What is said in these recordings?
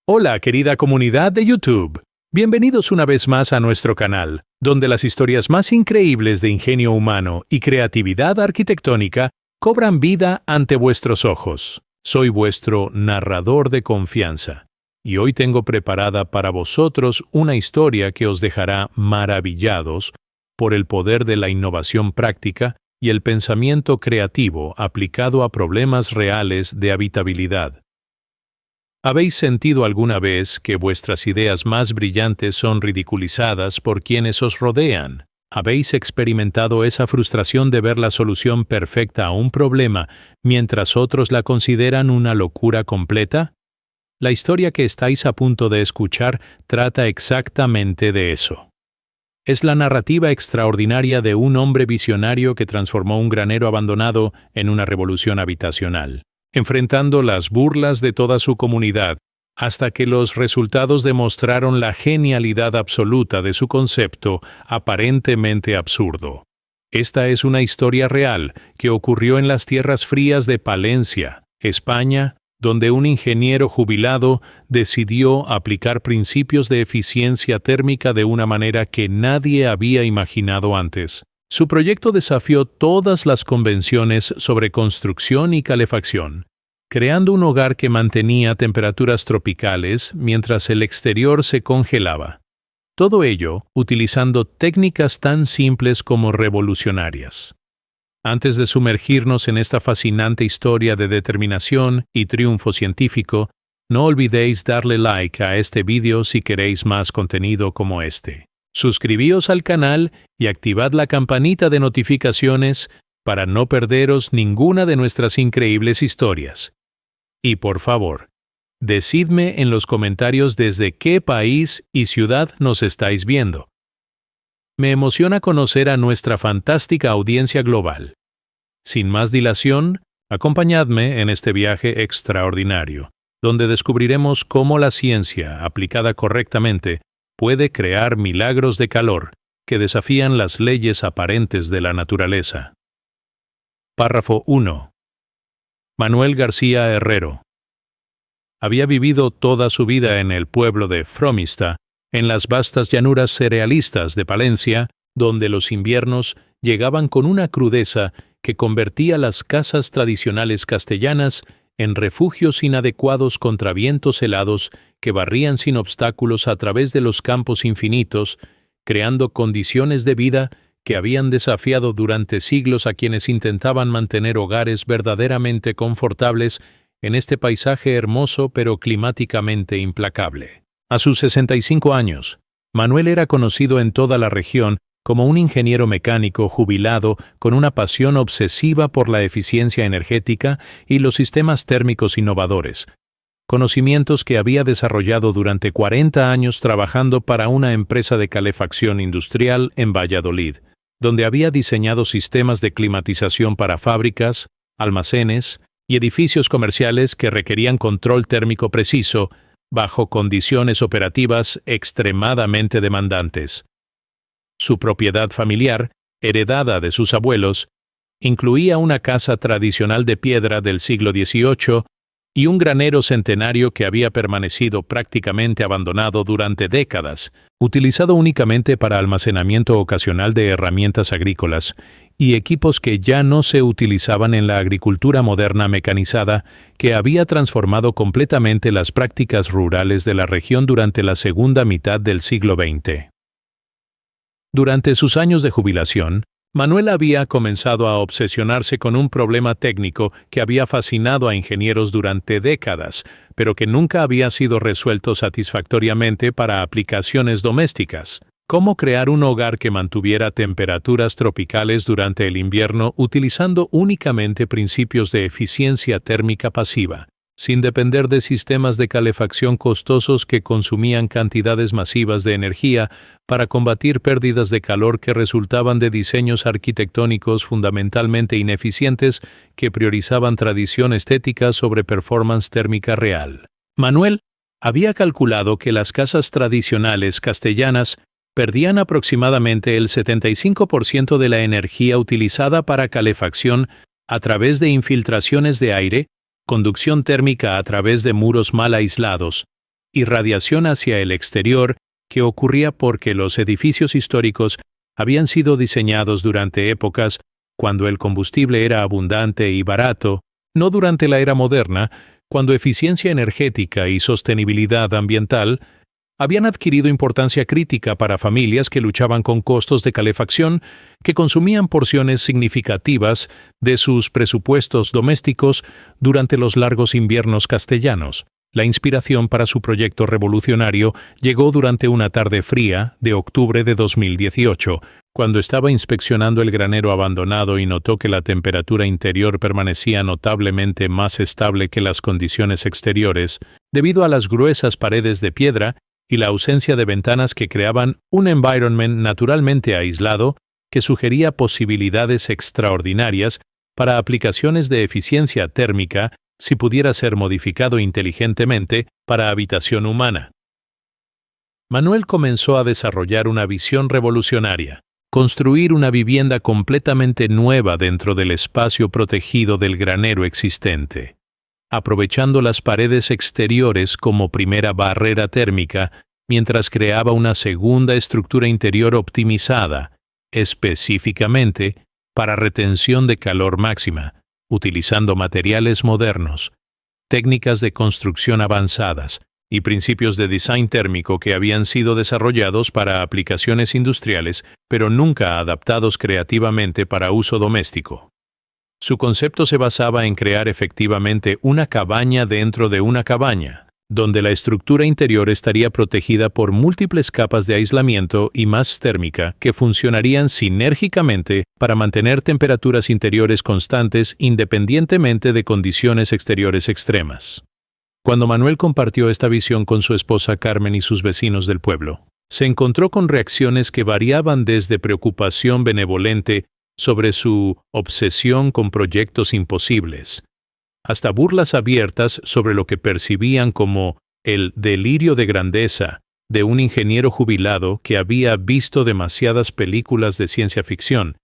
Hola, querida comunidad de YouTube. Bienvenidos una vez más a nuestro canal, donde las historias más increíbles de ingenio humano y creatividad arquitectónica cobran vida ante vuestros ojos. Soy vuestro narrador de confianza, y hoy tengo preparada para vosotros una historia que os dejará maravillados por el poder de la innovación práctica y el pensamiento creativo aplicado a problemas reales de habitabilidad. ¿Habéis sentido alguna vez que vuestras ideas más brillantes son ridiculizadas por quienes os rodean? ¿Habéis experimentado esa frustración de ver la solución perfecta a un problema mientras otros la consideran una locura completa? La historia que estáis a punto de escuchar trata exactamente de eso. Es la narrativa extraordinaria de un hombre visionario que transformó un granero abandonado en una revolución habitacional, enfrentando las burlas de toda su comunidad, hasta que los resultados demostraron la genialidad absoluta de su concepto aparentemente absurdo. Esta es una historia real que ocurrió en las tierras frías de Palencia, España, donde un ingeniero jubilado decidió aplicar principios de eficiencia térmica de una manera que nadie había imaginado antes. Su proyecto desafió todas las convenciones sobre construcción y calefacción, creando un hogar que mantenía temperaturas tropicales mientras el exterior se congelaba. Todo ello utilizando técnicas tan simples como revolucionarias. Antes de sumergirnos en esta fascinante historia de determinación y triunfo científico, no olvidéis darle like a este vídeo si queréis más contenido como este. Suscribíos al canal y activad la campanita de notificaciones para no perderos ninguna de nuestras increíbles historias. Y por favor, decidme en los comentarios desde qué país y ciudad nos estáis viendo. Me emociona conocer a nuestra fantástica audiencia global. Sin más dilación, acompañadme en este viaje extraordinario, donde descubriremos cómo la ciencia, aplicada correctamente, puede crear milagros de calor que desafían las leyes aparentes de la naturaleza. Párrafo 1. Manuel García Herrero. Había vivido toda su vida en el pueblo de Fromista, en las vastas llanuras cerealistas de Palencia, donde los inviernos llegaban con una crudeza que convertía las casas tradicionales castellanas en refugios inadecuados contra vientos helados que barrían sin obstáculos a través de los campos infinitos, creando condiciones de vida que habían desafiado durante siglos a quienes intentaban mantener hogares verdaderamente confortables en este paisaje hermoso pero climáticamente implacable. A sus 65 años, Manuel era conocido en toda la región como un ingeniero mecánico jubilado con una pasión obsesiva por la eficiencia energética y los sistemas térmicos innovadores, conocimientos que había desarrollado durante 40 años trabajando para una empresa de calefacción industrial en Valladolid, donde había diseñado sistemas de climatización para fábricas, almacenes y edificios comerciales que requerían control térmico preciso bajo condiciones operativas extremadamente demandantes. Su propiedad familiar, heredada de sus abuelos, incluía una casa tradicional de piedra del siglo XVIII y un granero centenario que había permanecido prácticamente abandonado durante décadas, utilizado únicamente para almacenamiento ocasional de herramientas agrícolas y equipos que ya no se utilizaban en la agricultura moderna mecanizada que había transformado completamente las prácticas rurales de la región durante la segunda mitad del siglo XX. Durante sus años de jubilación, Manuel había comenzado a obsesionarse con un problema técnico que había fascinado a ingenieros durante décadas, pero que nunca había sido resuelto satisfactoriamente para aplicaciones domésticas. ¿Cómo crear un hogar que mantuviera temperaturas tropicales durante el invierno utilizando únicamente principios de eficiencia térmica pasiva, sin depender de sistemas de calefacción costosos que consumían cantidades masivas de energía para combatir pérdidas de calor que resultaban de diseños arquitectónicos fundamentalmente ineficientes que priorizaban tradición estética sobre performance térmica real? Manuel había calculado que las casas tradicionales castellanas perdían aproximadamente el 75% de la energía utilizada para calefacción a través de infiltraciones de aire, conducción térmica a través de muros mal aislados y radiación hacia el exterior que ocurría porque los edificios históricos habían sido diseñados durante épocas cuando el combustible era abundante y barato, no durante la era moderna, cuando eficiencia energética y sostenibilidad ambiental habían adquirido importancia crítica para familias que luchaban con costos de calefacción que consumían porciones significativas de sus presupuestos domésticos durante los largos inviernos castellanos. La inspiración para su proyecto revolucionario llegó durante una tarde fría de octubre de 2018, cuando estaba inspeccionando el granero abandonado y notó que la temperatura interior permanecía notablemente más estable que las condiciones exteriores, debido a las gruesas paredes de piedra y la ausencia de ventanas que creaban un environment naturalmente aislado que sugería posibilidades extraordinarias para aplicaciones de eficiencia térmica si pudiera ser modificado inteligentemente para habitación humana. Manuel comenzó a desarrollar una visión revolucionaria: construir una vivienda completamente nueva dentro del espacio protegido del granero existente, aprovechando las paredes exteriores como primera barrera térmica, mientras creaba una segunda estructura interior optimizada, específicamente para retención de calor máxima, utilizando materiales modernos, técnicas de construcción avanzadas y principios de diseño térmico que habían sido desarrollados para aplicaciones industriales, pero nunca adaptados creativamente para uso doméstico. Su concepto se basaba en crear efectivamente una cabaña dentro de una cabaña, donde la estructura interior estaría protegida por múltiples capas de aislamiento y más térmica que funcionarían sinérgicamente para mantener temperaturas interiores constantes independientemente de condiciones exteriores extremas. Cuando Manuel compartió esta visión con su esposa Carmen y sus vecinos del pueblo, se encontró con reacciones que variaban desde preocupación benevolente sobre su obsesión con proyectos imposibles, hasta burlas abiertas sobre lo que percibían como el delirio de grandeza de un ingeniero jubilado que había visto demasiadas películas de ciencia ficción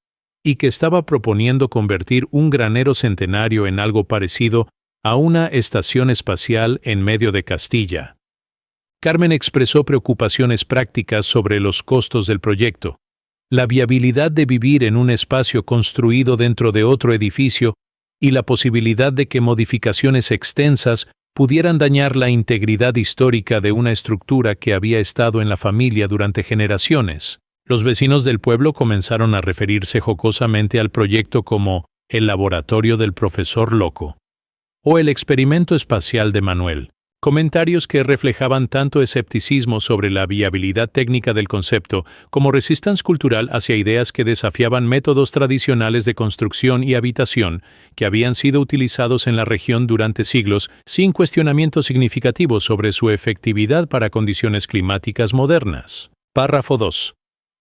y que estaba proponiendo convertir un granero centenario en algo parecido a una estación espacial en medio de Castilla. Carmen expresó preocupaciones prácticas sobre los costos del proyecto, la viabilidad de vivir en un espacio construido dentro de otro edificio y la posibilidad de que modificaciones extensas pudieran dañar la integridad histórica de una estructura que había estado en la familia durante generaciones. Los vecinos del pueblo comenzaron a referirse jocosamente al proyecto como el laboratorio del profesor loco o el experimento espacial de Manuel, comentarios que reflejaban tanto escepticismo sobre la viabilidad técnica del concepto como resistencia cultural hacia ideas que desafiaban métodos tradicionales de construcción y habitación que habían sido utilizados en la región durante siglos sin cuestionamiento significativo sobre su efectividad para condiciones climáticas modernas. Párrafo 2.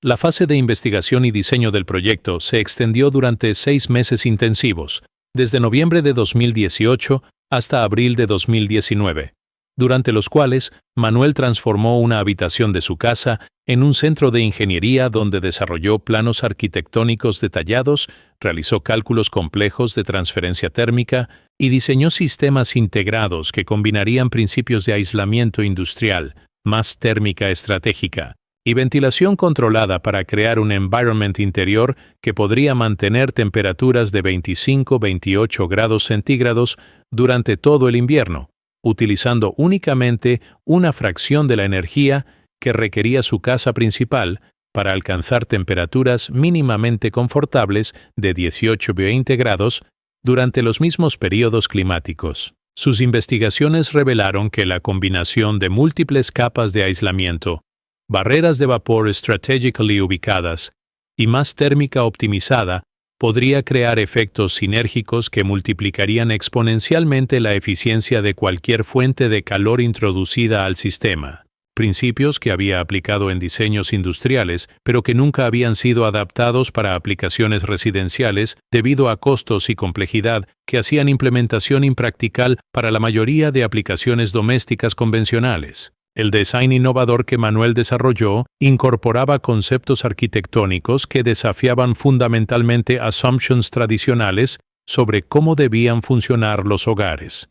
La fase de investigación y diseño del proyecto se extendió durante 6 meses intensivos, desde noviembre de 2018 hasta abril de 2019. Durante los cuales Manuel transformó una habitación de su casa en un centro de ingeniería donde desarrolló planos arquitectónicos detallados, realizó cálculos complejos de transferencia térmica y diseñó sistemas integrados que combinarían principios de aislamiento industrial, más térmica estratégica y ventilación controlada para crear un environment interior que podría mantener temperaturas de 25-28 grados centígrados durante todo el invierno, utilizando únicamente una fracción de la energía que requería su casa principal para alcanzar temperaturas mínimamente confortables de 18-20 grados durante los mismos periodos climáticos. Sus investigaciones revelaron que la combinación de múltiples capas de aislamiento, barreras de vapor estratégicamente ubicadas y más térmica optimizada podría crear efectos sinérgicos que multiplicarían exponencialmente la eficiencia de cualquier fuente de calor introducida al sistema, principios que había aplicado en diseños industriales, pero que nunca habían sido adaptados para aplicaciones residenciales debido a costos y complejidad que hacían implementación impracticable para la mayoría de aplicaciones domésticas convencionales. El diseño innovador que Manuel desarrolló incorporaba conceptos arquitectónicos que desafiaban fundamentalmente assumptions tradicionales sobre cómo debían funcionar los hogares.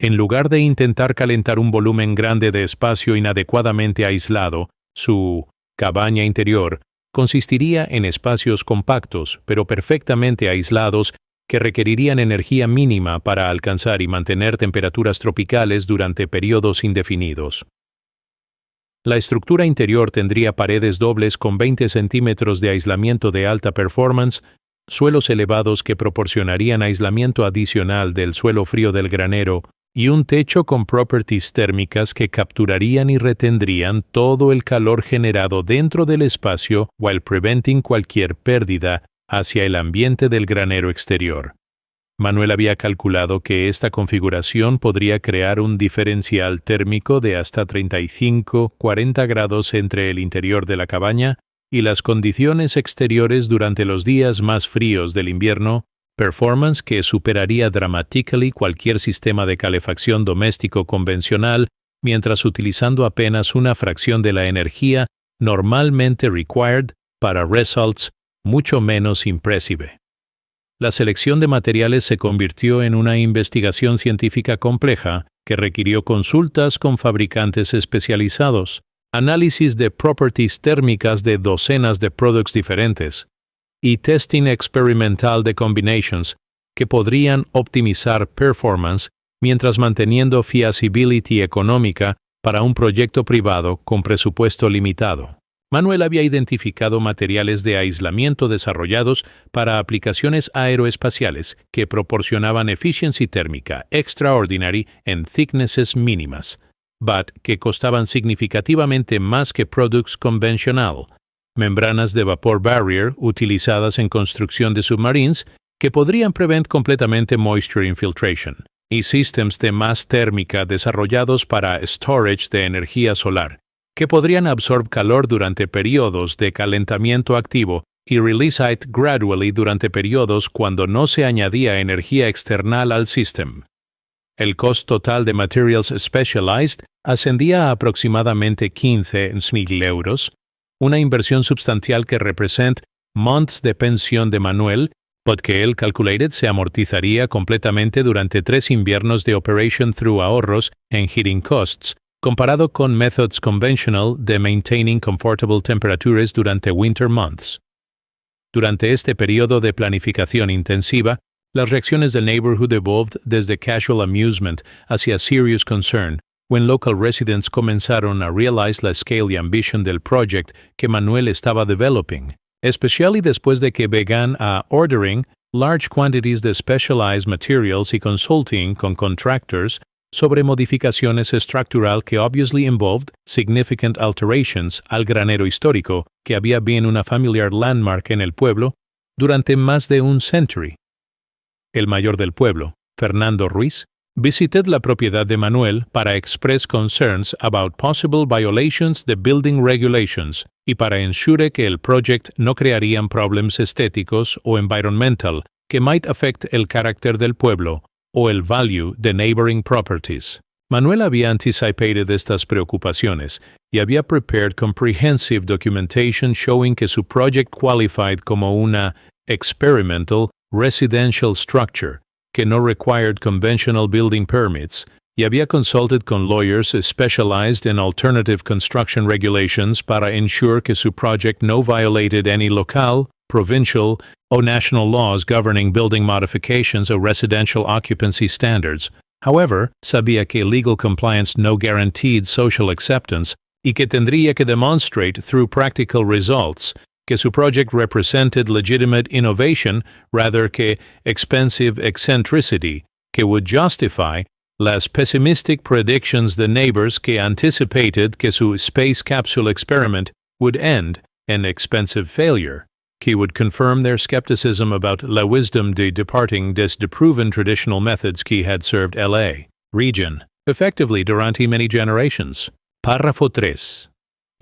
En lugar de intentar calentar un volumen grande de espacio inadecuadamente aislado, su cabaña interior consistiría en espacios compactos, pero perfectamente aislados, que requerirían energía mínima para alcanzar y mantener temperaturas tropicales durante periodos indefinidos. La estructura interior tendría paredes dobles con 20 centímetros de aislamiento de alta performance, suelos elevados que proporcionarían aislamiento adicional del suelo frío del granero, y un techo con properties térmicas que capturarían y retendrían todo el calor generado dentro del espacio while preventing cualquier pérdida hacia el ambiente del granero exterior. Manuel había calculado que esta configuración podría crear un diferencial térmico de hasta 35-40 grados entre el interior de la cabaña y las condiciones exteriores durante los días más fríos del invierno, performance que superaría dramatically cualquier sistema de calefacción doméstico convencional, mientras utilizando apenas una fracción de la energía normalmente required para results mucho menos impressive. La selección de materiales se convirtió en una investigación científica compleja que requirió consultas con fabricantes especializados, análisis de properties térmicas de docenas de productos diferentes, y testing experimental de combinations que podrían optimizar performance mientras manteniendo feasibility económica para un proyecto privado con presupuesto limitado. Manuel había identificado materiales de aislamiento desarrollados para aplicaciones aeroespaciales que proporcionaban efficiency térmica extraordinary en thicknesses mínimas, but que costaban significativamente más que products convencional, membranas de vapor barrier utilizadas en construcción de submarines que podrían prevent completamente moisture infiltration, y systems de masa térmica desarrollados para storage de energía solar, que podrían absorber calor durante periodos de calentamiento activo y release it gradually durante periodos cuando no se añadía energía externa al sistema. El costo total de materials specialized ascendía a aproximadamente 15,000 euros, una inversión sustancial que representa months de pensión de Manuel, porque el calculated se amortizaría completamente durante 3 inviernos de operation through ahorros en heating costs, comparado con methods conventional de maintaining comfortable temperatures durante winter months. Durante este periodo de planificación intensiva, las reacciones del neighborhood evolved desde casual amusement hacia serious concern, when local residents comenzaron a realize la scale y ambition del project que Manuel estaba developing, especially después de que began a ordering large quantities de specialized materials y consulting con contractors sobre modificaciones estructural que obviously involved significant alterations al granero histórico que había been una familiar landmark en el pueblo durante más de un century. El mayor del pueblo, Fernando Ruiz, visited la propiedad de Manuel para express concerns about possible violations de building regulations y para ensure que el project no crearían problemas estéticos o environmental que might affect el carácter del pueblo o el value de neighboring properties. Manuel había anticipated estas preocupaciones y había prepared comprehensive documentation showing que su project qualified como una experimental residential structure que no required conventional building permits y había consulted con lawyers specialized in alternative construction regulations para ensure que su project no violated any local, provincial, o national laws governing building modifications or residential occupancy standards. However, sabía que legal compliance no guaranteed social acceptance y que tendría que demonstrate through practical results que su project represented legitimate innovation rather que expensive eccentricity, que would justify las pessimistic predictions de neighbors que anticipated que su space capsule experiment would end in expensive failure, que would confirm their skepticism about la wisdom de departing des de proven traditional methods que had served LA region effectively durante many generations. Párrafo 3.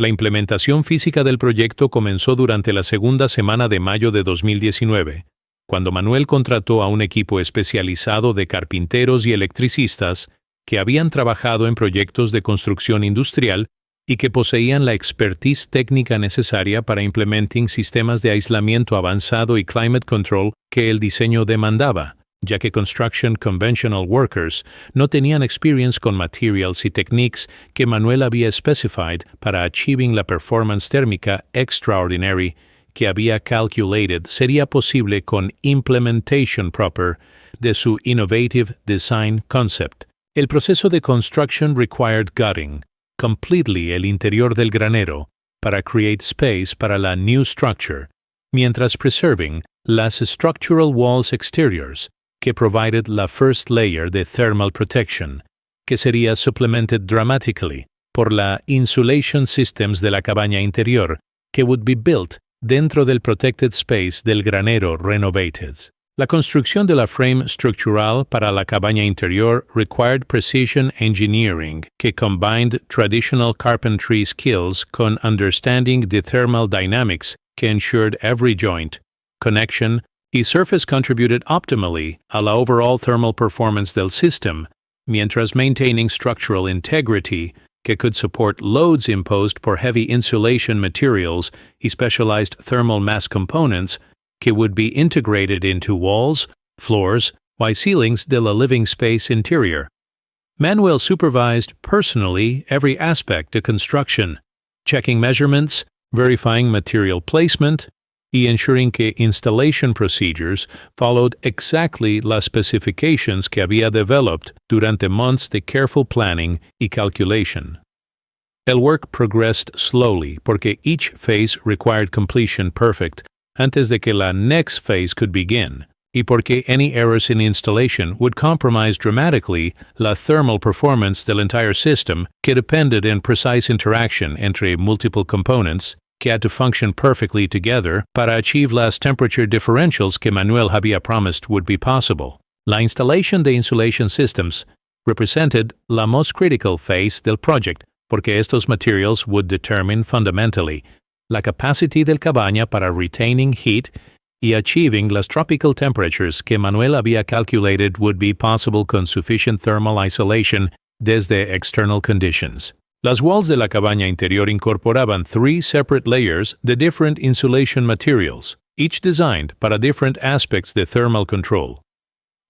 La implementación física del proyecto comenzó durante la segunda semana de mayo de 2019, cuando Manuel contrató a un equipo especializado de carpinteros y electricistas que habían trabajado en proyectos de construcción industrial y que poseían la expertise técnica necesaria para implementar sistemas de aislamiento avanzado y climate control que el diseño demandaba, ya que construction conventional workers no tenían experience con materials y techniques que Manuel había specified para achieving la performance térmica extraordinary que había calculated sería posible con implementation proper de su innovative design concept. El proceso de construction required gutting completely el interior del granero para create space para la new structure, mientras preserving las structural walls exteriors que provided la first layer de thermal protection, que sería supplemented dramatically por la insulation systems de la cabaña interior, que would be built dentro del protected space del granero renovated. La construcción de la frame estructural para la cabaña interior required precision engineering que combined traditional carpentry skills con understanding the thermal dynamics que ensured every joint, connection, y surface contributed optimally a la overall thermal performance del system, mientras maintaining structural integrity que could support loads imposed por heavy insulation materials y specialized thermal mass components que would be integrated into walls, floors, y ceilings de la living space interior. Manuel supervised personally every aspect of construction, checking measurements, verifying material placement, y ensuring que installation procedures followed exactly las specifications que había developed durante months de careful planning y calculation. El work progressed slowly porque each phase required completion perfect antes de que la next phase could begin, y porque any errors in installation would compromise dramatically la thermal performance del entire system que depended in precise interaction entre multiple components que had to function perfectly together para achieve las temperature differentials que Manuel había promised would be possible. La instalación de insulation systems represented la most critical phase del project porque estos materials would determine fundamentally la capacity del cabaña para retaining heat y achieving las tropical temperatures que Manuel había calculated would be possible con sufficient thermal isolation desde external conditions. Las walls de la cabaña interior incorporaban 3 separate layers de different insulation materials, each designed para different aspects de thermal control.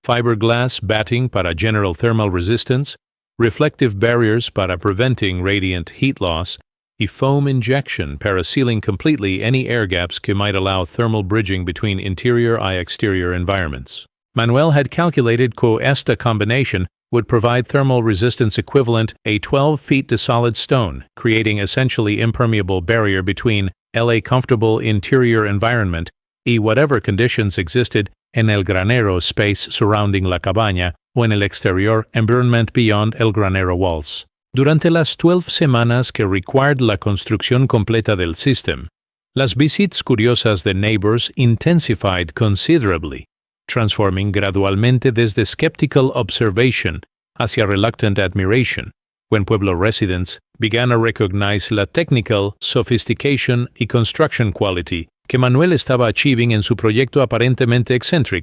Fiberglass batting para general thermal resistance, reflective barriers para preventing radiant heat loss, y foam injection para sealing completely any air gaps que might allow thermal bridging between interior and exterior environments. Manuel had calculated que esta combination would provide thermal resistance equivalent a 12 feet to solid stone, creating essentially impermeable barrier between a comfortable interior environment y whatever conditions existed en el granero space surrounding la cabaña o en el exterior environment beyond el granero walls. Durante las 12 semanas que required la construcción completa del system, las visitas curiosas de neighbors intensified considerably, transforming gradualmente desde skeptical observation hacia reluctant admiration, when Pueblo residents began to recognize la technical sophistication y construction quality que Manuel estaba achieving en su proyecto aparentemente eccentric.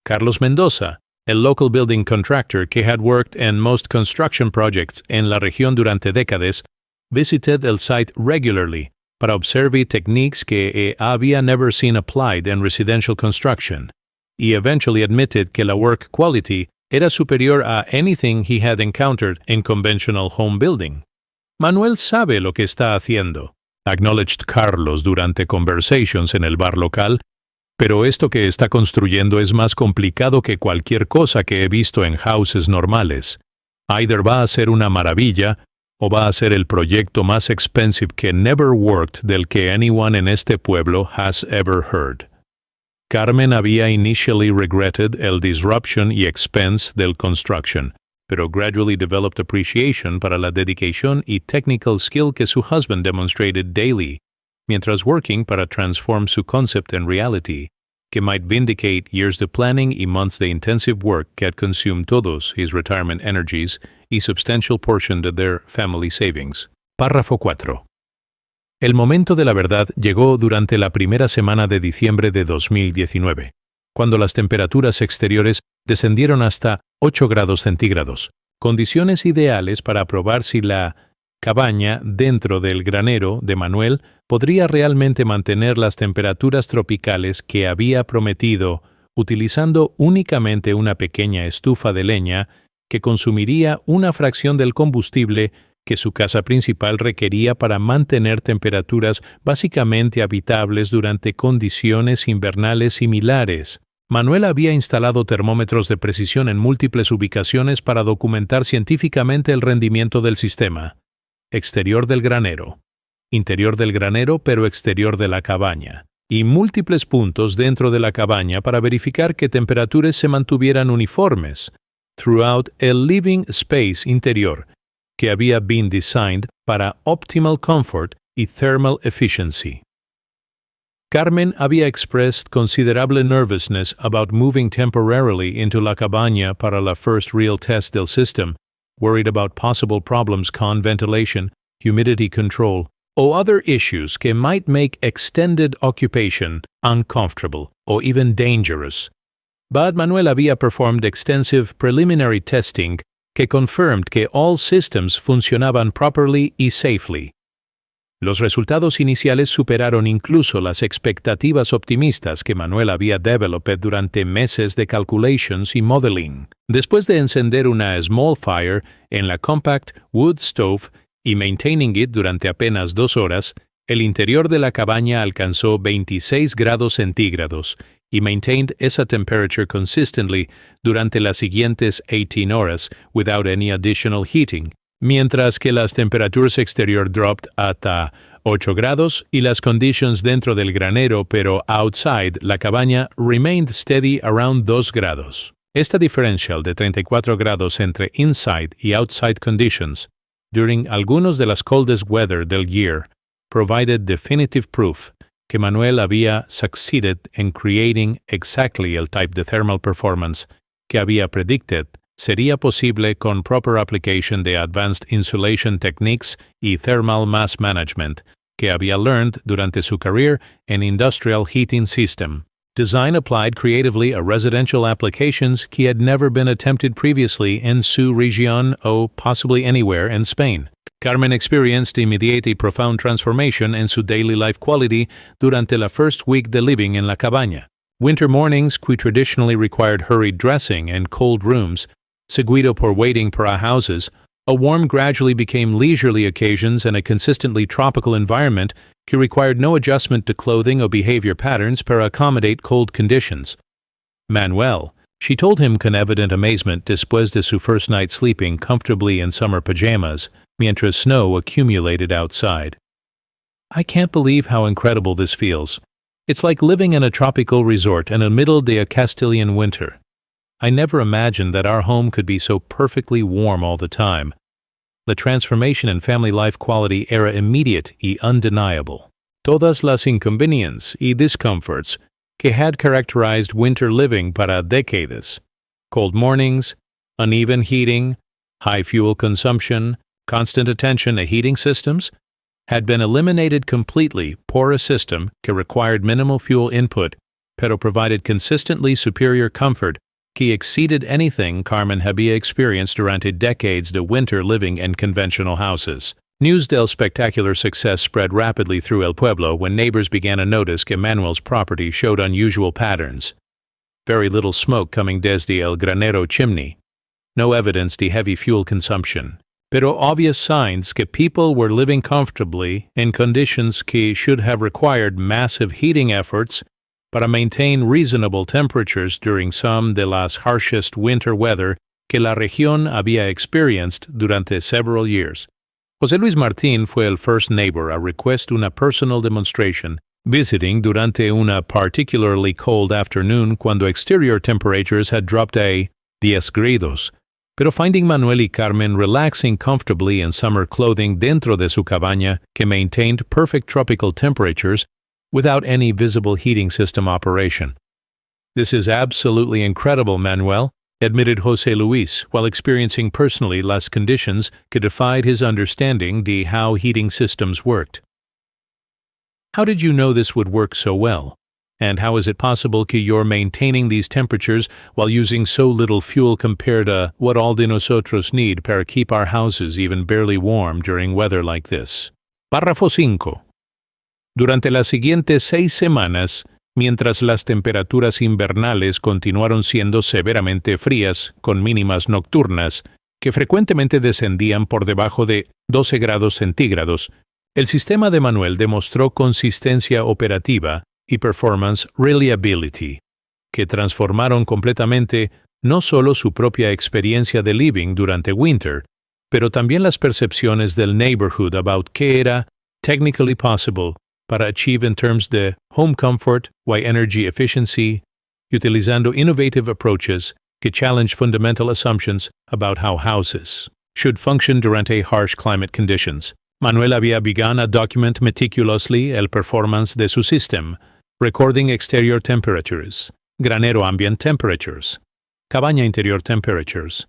Carlos Mendoza, el local building contractor que had worked in most construction projects en la región durante décadas, visited el site regularly para observar techniques que había never seen applied in residential construction, y eventually admitted que la work quality era superior a anything he had encountered in conventional home building. Manuel sabe lo que está haciendo, acknowledged Carlos durante conversations en el bar local, pero esto que está construyendo es más complicado que cualquier cosa que he visto en houses normales. Either va a ser una maravilla, o va a ser el proyecto más expensive que never worked del que anyone en este pueblo has ever heard. Carmen había initially regretted el disruption y expense del construction, pero gradually developed appreciation para la dedicación y technical skill que su husband demonstrated daily, mientras working para transform su concept en reality, que might vindicate years de planning y months de intensive work que had consumed todos his retirement energies y substantial portion de their family savings. Párrafo 4. El momento de la verdad llegó durante la primera semana de diciembre de 2019, cuando las temperaturas exteriores descendieron hasta 8 grados centígrados, condiciones ideales para probar si la cabaña dentro del granero de Manuel podría realmente mantener las temperaturas tropicales que había prometido utilizando únicamente una pequeña estufa de leña que consumiría una fracción del combustible que su casa principal requería para mantener temperaturas básicamente habitables durante condiciones invernales similares. Manuel había instalado termómetros de precisión en múltiples ubicaciones para documentar científicamente el rendimiento del sistema. Exterior del granero, interior del granero pero exterior de la cabaña, y múltiples puntos dentro de la cabaña para verificar que temperaturas se mantuvieran uniformes throughout el living space interior, que había been designed para optimal comfort y thermal efficiency. Carmen había expressed considerable nervousness about moving temporarily into la cabaña para la first real test del system, worried about possible problems con ventilation, humidity control, or other issues que might make extended occupation uncomfortable or even dangerous. But Manuel había performed extensive preliminary testing que confirmed que all systems funcionaban properly y safely. Los resultados iniciales superaron incluso las expectativas optimistas que Manuel había developed durante meses de calculations y modeling. Después de encender una small fire en la compact wood stove y maintaining it durante apenas 2 horas, el interior de la cabaña alcanzó 26 grados centígrados y maintained esa temperature consistently durante las siguientes 18 horas without any additional heating, mientras que las temperaturas exterior dropped hasta 8 grados y las conditions dentro del granero pero outside la cabaña remained steady around 2 grados. Esta differential de 34 grados entre inside y outside conditions during algunos de las coldest weather del year provided definitive proof que Manuel había succeeded in creating exactly el type de thermal performance que había predicted sería posible con proper application de advanced insulation techniques y thermal mass management que había learned durante su career en industrial heating system. Design applied creatively a residential applications que had never been attempted previously en su región o possibly anywhere in Spain. Carmen experienced immediate y profound transformation in su daily life quality durante la first week de living en la cabaña. Winter mornings, que traditionally required hurried dressing and cold rooms, seguido por waiting para houses, a warm gradually became leisurely occasions and a consistently tropical environment que required no adjustment to clothing or behavior patterns para accommodate cold conditions. Manuel, she told him con evident amazement después de su first night sleeping comfortably in summer pajamas, mientras snow accumulated outside. I can't believe how incredible this feels. It's like living in a tropical resort in the middle of a Castilian winter. I never imagined that our home could be so perfectly warm all the time. The transformation in family life quality era immediate y undeniable. Todas las inconveniences y discomforts que had characterized winter living para décadas. Cold mornings, uneven heating, high fuel consumption, constant attention to heating systems, had been eliminated completely por a system que required minimal fuel input, pero provided consistently superior comfort que exceeded anything Carmen había experienced durante decades de winter living in conventional houses. News del spectacular success spread rapidly through El Pueblo when neighbors began to notice que Manuel's property showed unusual patterns. Very little smoke coming desde el granero chimney. No evidence de heavy fuel consumption. Pero obvious signs que people were living comfortably in conditions que should have required massive heating efforts para maintain reasonable temperatures during some de las harshest winter weather que la región había experienced durante several years. José Luis Martín fue el first neighbor a request una personal demonstration, visiting durante una particularly cold afternoon cuando exterior temperatures had dropped a 10 grados, pero finding Manuel y Carmen relaxing comfortably in summer clothing dentro de su cabaña que maintained perfect tropical temperatures without any visible heating system operation. This is absolutely incredible, Manuel, admitted José Luis, while experiencing personally las conditions que defied his understanding de how heating systems worked. How did you know this would work so well? And how is it possible que you're maintaining these temperatures while using so little fuel compared to what all de nosotros need para keep our houses even barely warm during weather like this? Párrafo 5. Durante las siguientes 6 semanas, mientras las temperaturas invernales continuaron siendo severamente frías, con mínimas nocturnas, que frecuentemente descendían por debajo de 12 grados centígrados. El sistema de Manuel demostró consistencia operativa y performance reliability, que transformaron completamente no solo su propia experiencia de living durante winter, pero también las percepciones del neighborhood about qué era technically possible para achieve in terms de home comfort y energy efficiency, utilizando innovative approaches que challenge fundamental assumptions about how houses should function durante harsh climate conditions. Manuel había begun a document meticulously el performance de su system, recording exterior temperatures, granero ambient temperatures, cabaña interior temperatures,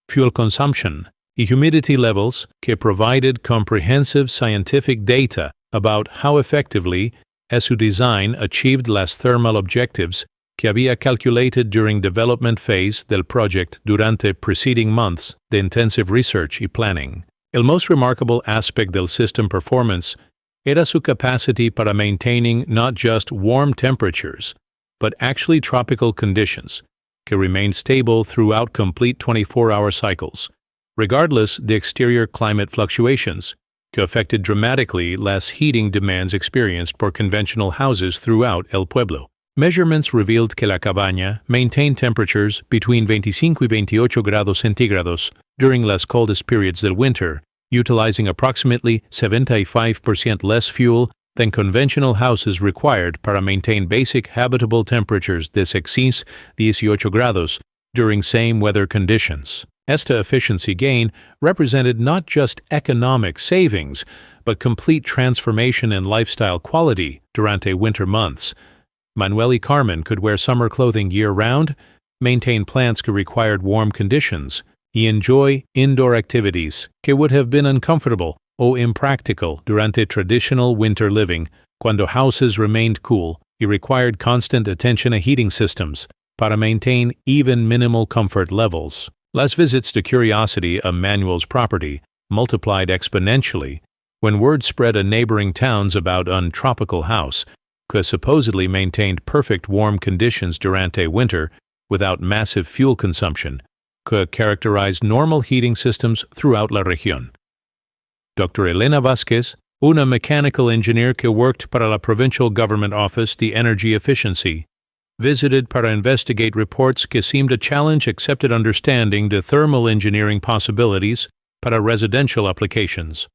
fuel consumption, y humidity levels que provided comprehensive scientific data about how effectively su design achieved las thermal objectives que había calculated during development phase del project durante preceding months de intensive research y planning. El most remarkable aspect del system performance era su capacity para maintaining not just warm temperatures, but actually tropical conditions, que remained stable throughout complete 24-hour cycles, regardless the exterior climate fluctuations, que affected dramatically las heating demands experienced por conventional houses throughout El Pueblo. Measurements revealed que la cabaña maintained temperatures between 25 y 28 grados centígrados during las coldest periods del winter, utilizing approximately 75% less fuel than conventional houses required para maintain basic habitable temperatures de 6 18 grados during same weather conditions. Esta efficiency gain represented not just economic savings, but complete transformation in lifestyle quality durante winter months. Manuel y Carmen could wear summer clothing year-round, maintain plants que required warm conditions, y enjoy indoor activities que would have been uncomfortable o impractical durante traditional winter living, cuando houses remained cool y required constant attention a heating systems para maintain even minimal comfort levels. Las visits to curiosity of Manuel's property multiplied exponentially when word spread in neighboring towns about an tropical house que supposedly maintained perfect warm conditions durante winter without massive fuel consumption, que characterized normal heating systems throughout la región. Dr. Elena Vázquez, una mechanical engineer que worked para la Provincial Government Office de Energy Efficiency, visited para investigate reports que seemed to challenge accepted understanding de thermal engineering possibilities para residential applications.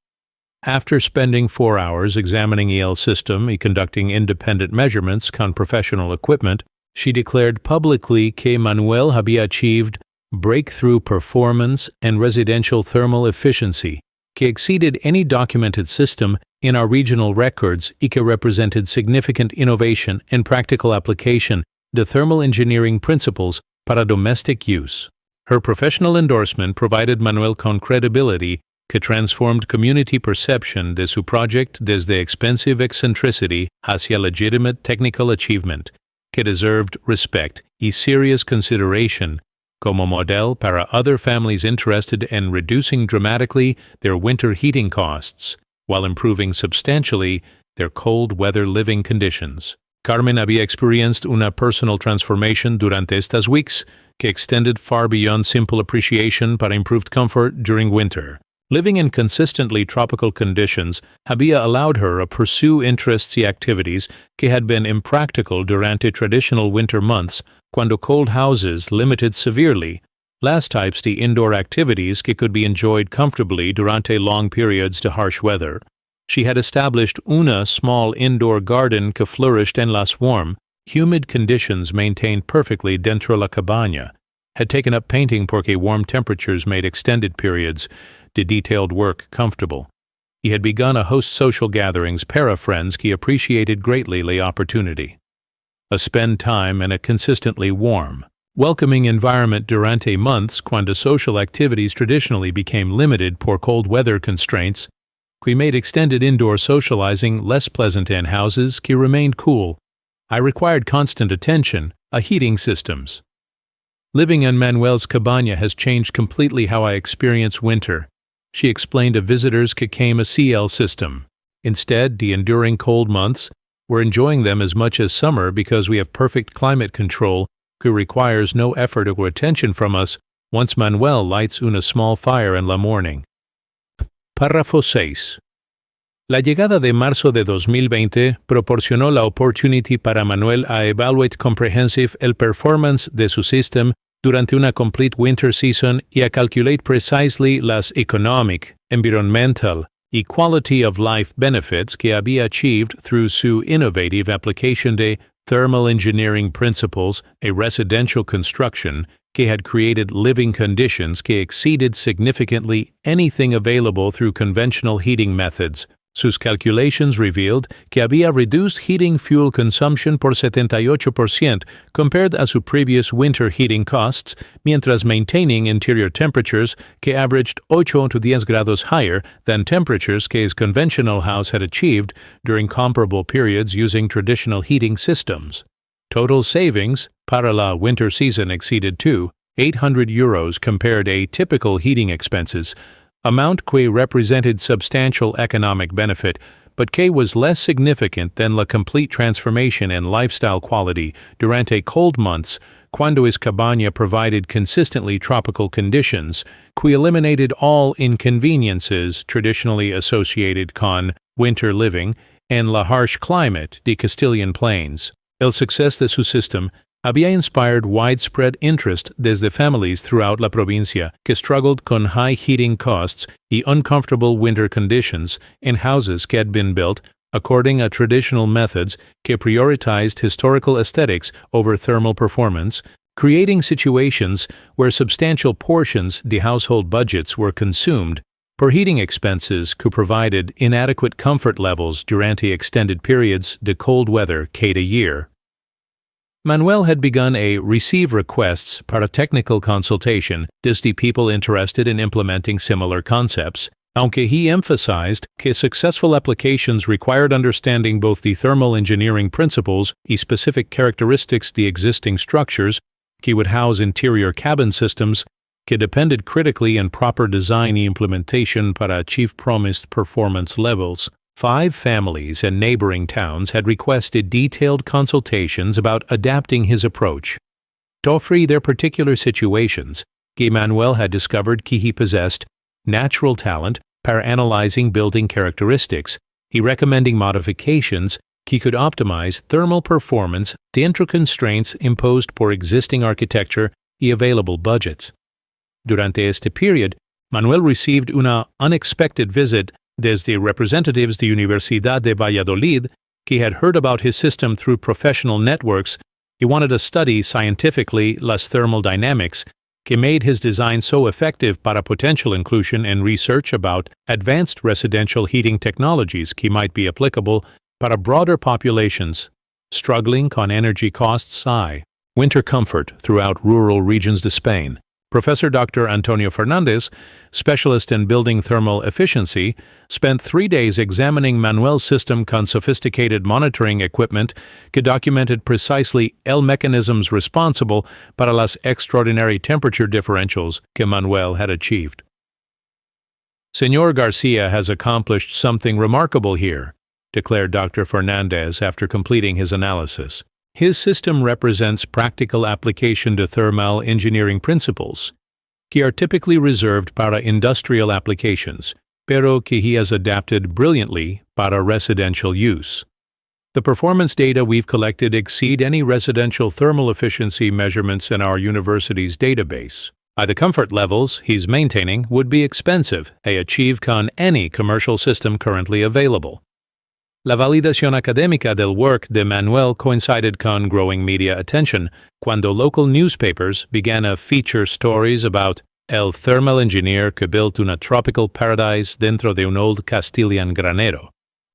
After spending 4 hours examining EL system and conducting independent measurements con professional equipment, she declared publicly que Manuel había achieved breakthrough performance and residential thermal efficiency que exceeded any documented system in our regional records y que represented significant innovation and practical application de thermal engineering principles para domestic use. Her professional endorsement provided Manuel con credibility que transformed community perception de su project desde expensive eccentricity hacia legitimate technical achievement, que deserved respect y serious consideration como model para other families interested in reducing dramatically their winter heating costs, while improving substantially their cold weather living conditions. Carmen había experienced una personal transformation durante estas weeks que extended far beyond simple appreciation para improved comfort during winter. Living in consistently tropical conditions había allowed her to pursue interests y activities que had been impractical durante traditional winter months, cuando cold houses limited severely las types de indoor activities que could be enjoyed comfortably durante long periods de harsh weather. She had established una small indoor garden que flourished en las warm, humid conditions maintained perfectly dentro la cabaña, had taken up painting porque warm temperatures made extended periods de detailed work comfortable. He had begun a host social gatherings para friends que appreciated greatly the opportunity. A spend time in a consistently warm, welcoming environment durante months cuando social activities traditionally became limited por cold weather constraints, que made extended indoor socializing less pleasant in houses que remained cool. I required constant attention, heating systems. Living in Manuel's cabaña has changed completely how I experience winter, she explained to visitors que came a CL system. Instead, the enduring cold months, We're enjoying them as much as summer because we have perfect climate control que requires no effort or attention from us once Manuel lights una small fire in la morning. Párrafo 6. La llegada de marzo de 2020 proporcionó la opportunity para Manuel a evaluate comprehensive el performance de su system durante una complete winter season y a calculate precisely las economic, environmental y quality of life benefits que había achieved through su innovative application de thermal engineering principles, a residential construction que had created living conditions que exceeded significantly anything available through conventional heating methods. Sus calculations revealed que había reduced heating fuel consumption por 78% compared a su previous winter heating costs, mientras maintaining interior temperatures que averaged 8 to 10 grados higher than temperatures que his conventional house had achieved during comparable periods using traditional heating systems. Total savings para la winter season exceeded to €800 compared a typical heating expenses, amount que represented substantial economic benefit, but que was less significant than la complete transformation in lifestyle quality durante cold months, cuando his cabaña provided consistently tropical conditions, que eliminated all inconveniences traditionally associated con winter living and la harsh climate de Castilian plains. El success de su system había inspired widespread interest desde families throughout la provincia que struggled con high heating costs y uncomfortable winter conditions in houses que had been built according to traditional methods que prioritized historical aesthetics over thermal performance, creating situations where substantial portions de household budgets were consumed for heating expenses que provided inadequate comfort levels durante extended periods de cold weather cada year. Manuel had begun a receive requests para technical consultation desde people interested in implementing similar concepts, aunque he emphasized que successful applications required understanding both the thermal engineering principles y specific characteristics de existing structures que would house interior cabin systems que depended critically on proper design y implementation para achieve promised performance levels. 5 families in neighboring towns had requested detailed consultations about adapting his approach. To offer their particular situations, Manuel had discovered que he possessed natural talent para analyzing building characteristics, he recommending modifications que could optimize thermal performance dentro constraints imposed por existing architecture y available budgets. Durante este period, Manuel received una unexpected visit desde representatives de Universidad de Valladolid que had heard about his system through professional networks. He wanted to study scientifically las thermal dynamics que made his design so effective para potential inclusion in research about advanced residential heating technologies que might be applicable para broader populations struggling con energy costs high. Winter comfort throughout rural regions de Spain. Professor Dr. Antonio Fernandez, specialist in building thermal efficiency, spent 3 days examining Manuel's system con sophisticated monitoring equipment que documented precisely el mechanisms responsible para las extraordinary temperature differentials que Manuel had achieved. Señor Garcia has accomplished something remarkable here, declared Dr. Fernandez after completing his analysis. His system represents practical application to thermal engineering principles, que are typically reserved para industrial applications, pero que he has adapted brilliantly para residential use. The performance data we've collected exceed any residential thermal efficiency measurements in our university's database. The comfort levels he's maintaining would be expensive to achieve con any commercial system currently available. La validación académica del work de Manuel coincided con growing media attention cuando local newspapers began to feature stories about el thermal engineer que built una tropical paradise dentro de un old Castilian granero,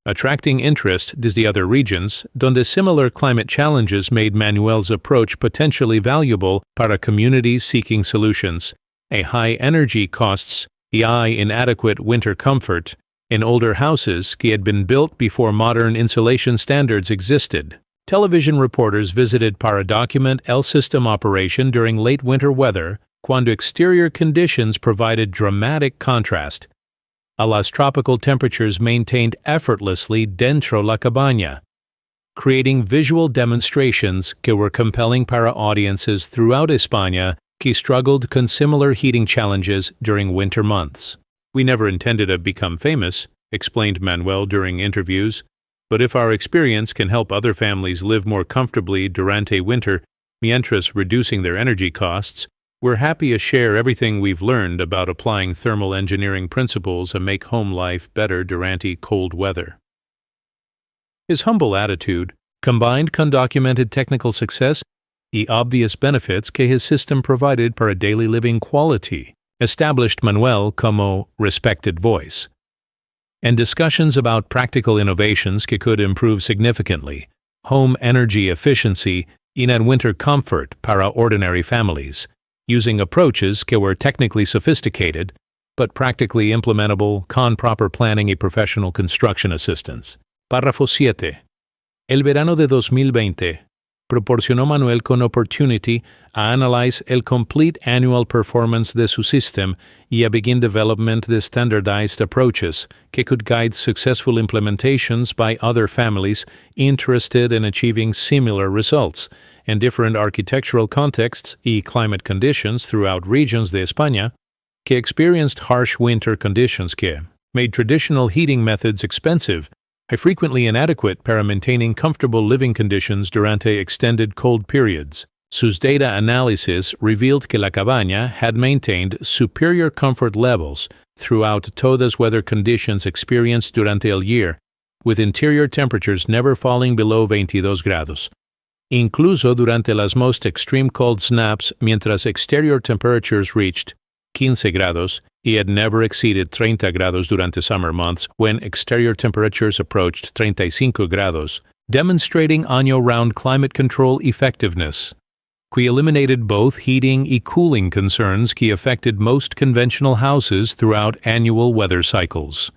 attracting interest desde other regions donde similar climate challenges made Manuel's approach potentially valuable para communities seeking solutions, a high energy costs y inadequate winter comfort in older houses que had been built before modern insulation standards existed. Television reporters visited para document el system operation during late winter weather, cuando exterior conditions provided dramatic contrast. A las tropical temperatures maintained effortlessly dentro la cabaña. creating visual demonstrations que were compelling para audiences throughout España que struggled con similar heating challenges during winter months. "We never intended to become famous," explained Manuel during interviews, "but if our experience can help other families live more comfortably durante winter, mientras reducing their energy costs, we're happy to share everything we've learned about applying thermal engineering principles to make home life better durante cold weather." His humble attitude, combined con documented technical success y obvious benefits que his system provided para daily living quality, established Manuel como respected voice. And discussions about practical innovations que could improve significantly home energy efficiency and winter comfort para ordinary families, using approaches que were technically sophisticated, but practically implementable con proper planning y professional construction assistance. Párrafo 7. El verano de 2020 proporcionó Manuel con opportunity a analyze el complete annual performance de su system y a begin development de standardized approaches que could guide successful implementations by other families interested in achieving similar results in different architectural contexts y climate conditions throughout regions de España que experienced harsh winter conditions que made traditional heating methods expensive and frequently inadequate para maintaining comfortable living conditions durante extended cold periods. Sus data analysis revealed que la cabaña had maintained superior comfort levels throughout todas weather conditions experienced durante el year, with interior temperatures never falling below 22 grados. Incluso durante las most extreme cold snaps, mientras exterior temperatures reached 15 grados, y had never exceeded 30 grados durante summer months when exterior temperatures approached 35 grados, demonstrating año-round climate control effectiveness. We eliminated both heating and cooling concerns que affected most conventional houses throughout annual weather cycles.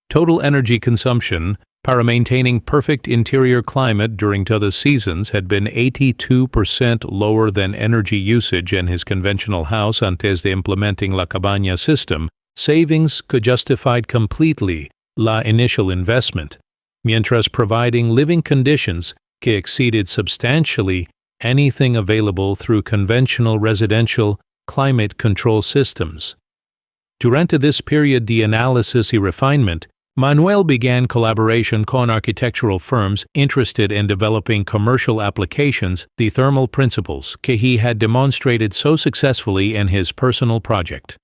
Total energy consumption para maintaining perfect interior climate during todas seasons had been 82% lower than energy usage in his conventional house antes de implementing la cabaña system. Savings could justified completely la initial investment, mientras providing living conditions que exceeded substantially anything available through conventional residential climate control systems. Durante this period de analysis y refinement, Manuel began collaboration con architectural firms interested in developing commercial applications the thermal principles que he had demonstrated so successfully in his personal project.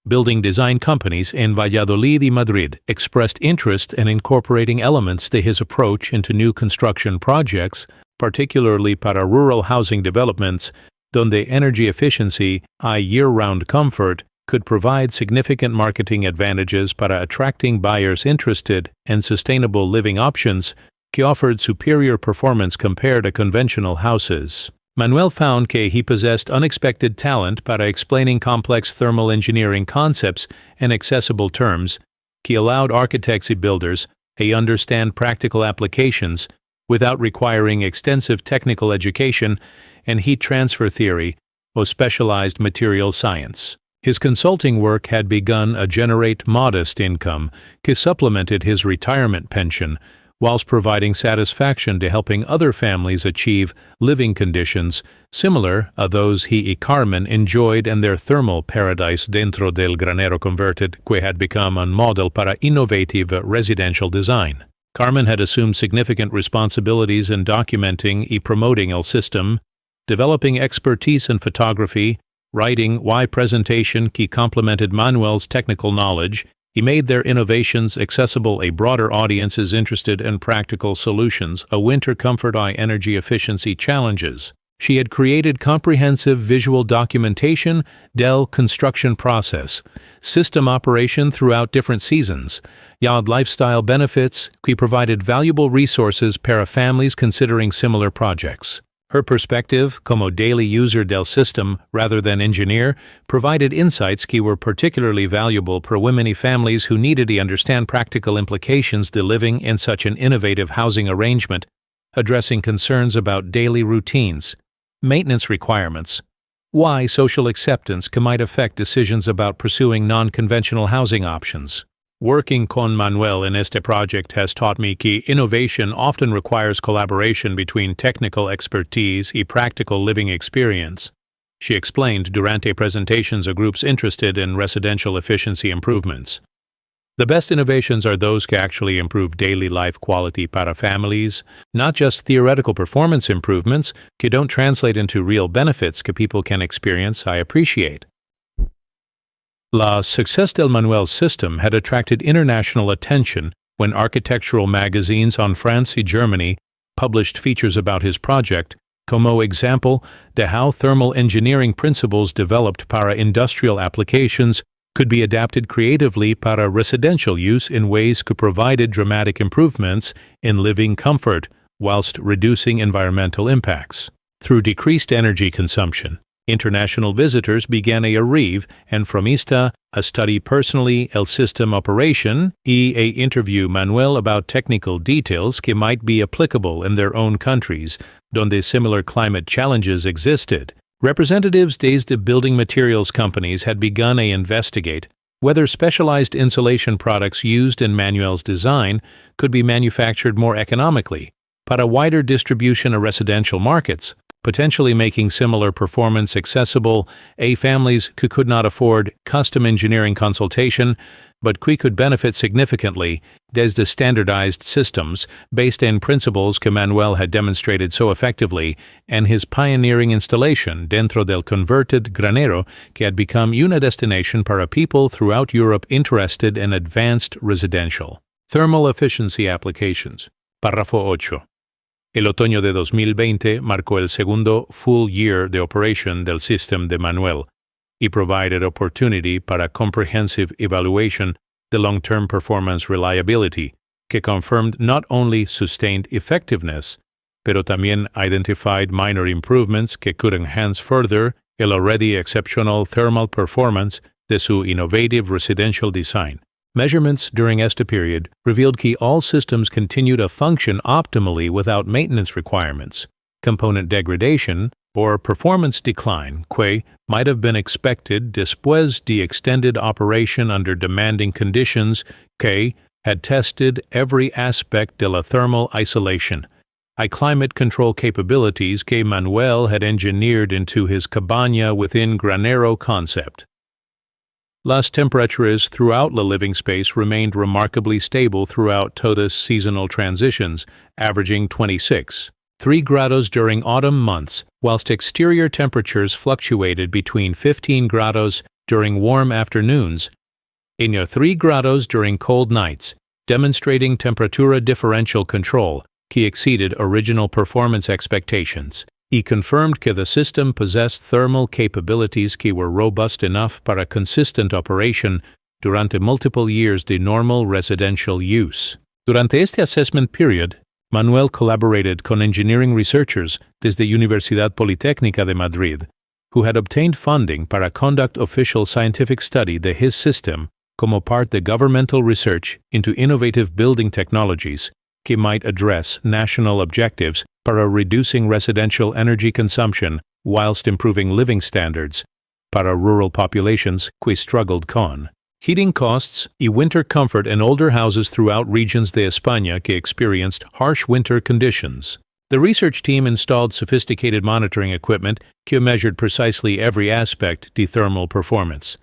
Building design companies in Valladolid y Madrid expressed interest in incorporating elements to his approach into new construction projects, particularly para rural housing developments, donde energy efficiency y year-round comfort could provide significant marketing advantages para attracting buyers interested in sustainable living options que offered superior performance compared to conventional houses. Manuel found que he possessed unexpected talent para explaining complex thermal engineering concepts in accessible terms que allowed architects and builders to understand practical applications without requiring extensive technical education and heat transfer theory or specialized material science. His consulting work had begun to generate modest income que supplemented his retirement pension, whilst providing satisfaction to helping other families achieve living conditions similar to those he y Carmen enjoyed in their thermal paradise dentro del granero converted que had become a model para innovative residential design. Carmen had assumed significant responsibilities in documenting y promoting el system, developing expertise in photography, writing y presentation que complemented Manuel's technical knowledge. He made their innovations accessible to broader audiences interested in practical solutions to winter comfort and energy efficiency challenges. She had created comprehensive visual documentation del construction process, system operation throughout different seasons, and lifestyle benefits que provided valuable resources para families considering similar projects. Her perspective, como daily user del system rather than engineer, provided insights que were particularly valuable for women and families who needed to understand practical implications to living in such an innovative housing arrangement, addressing concerns about daily routines, maintenance requirements, why social acceptance might affect decisions about pursuing non-conventional housing options. Working con Manuel in este project has taught me que innovation often requires collaboration between technical expertise y practical living experience, she explained durante presentations of groups interested in residential efficiency improvements. The best innovations are those que actually improve daily life quality para families, not just theoretical performance improvements que don't translate into real benefits que people can experience. I appreciate. La success del Manuel system had attracted international attention when architectural magazines on France and Germany published features about his project, como example de how thermal engineering principles developed para industrial applications could be adapted creatively para residential use in ways que provided dramatic improvements in living comfort whilst reducing environmental impacts. Through decreased energy consumption, international visitors began a arrive and from hasta a study personally el system operation y a interview Manuel about technical details que might be applicable in their own countries, donde similar climate challenges existed. Representatives desde building materials companies had begun to investigate whether specialized insulation products used in Manuel's design could be manufactured more economically para wider distribution of residential markets, potentially making similar performance accessible to families who could not afford custom engineering consultation, but who could benefit significantly desde standardized systems based in principles que Manuel had demonstrated so effectively and his pioneering installation dentro del converted granero que had become una destination para people throughout Europe interested in advanced residential thermal efficiency applications. Párrafo 8. El otoño de 2020 marcó el segundo full year de operación del sistema de Manuel y provided opportunity para comprehensive evaluation the long-term performance reliability, que confirmed not only sustained effectiveness, pero también identified minor improvements que could enhance further el already exceptional thermal performance de su innovative residential design. Measurements during este period revealed that all systems continue to function optimally without maintenance requirements. Component degradation, or performance decline, que might have been expected después de extended operation under demanding conditions, que had tested every aspect de la thermal isolation, climate control capabilities que Manuel had engineered into his cabaña within granero concept. Las temperaturas throughout the living space remained remarkably stable throughout todas seasonal transitions, averaging 26.3 grados during autumn months, whilst exterior temperatures fluctuated between 15 grados during warm afternoons and 3 grados during cold nights, demonstrating temperatura differential control que exceeded original performance expectations. He confirmed that the system possessed thermal capabilities que were robust enough para consistent operation durante multiple years de normal residential use. Durante este assessment period, Manuel collaborated con engineering researchers desde Universidad Politécnica de Madrid, who had obtained funding para conduct official scientific study de his system como part de governmental research into innovative building technologies que might address national objectives para reducing residential energy consumption whilst improving living standards para rural populations que struggled con heating costs y winter comfort in older houses throughout regions de España que experienced harsh winter conditions. The research team installed sophisticated monitoring equipment que measured precisely every aspect de thermal performance,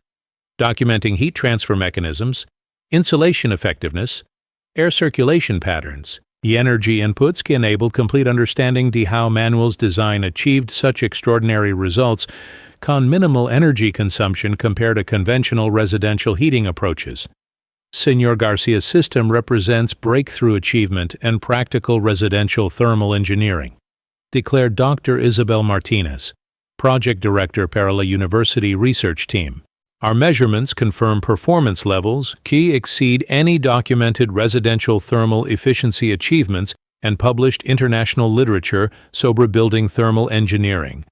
documenting heat transfer mechanisms, insulation effectiveness, air circulation patterns, the energy inputs que enabled complete understanding de how Manuel's design achieved such extraordinary results con minimal energy consumption compared to conventional residential heating approaches. Señor Garcia's system represents breakthrough achievement and practical residential thermal engineering, declared Dr. Isabel Martinez, project director para la University Research Team. Our measurements confirm performance levels que exceed any documented residential thermal efficiency achievements and published international literature sobre building thermal engineering.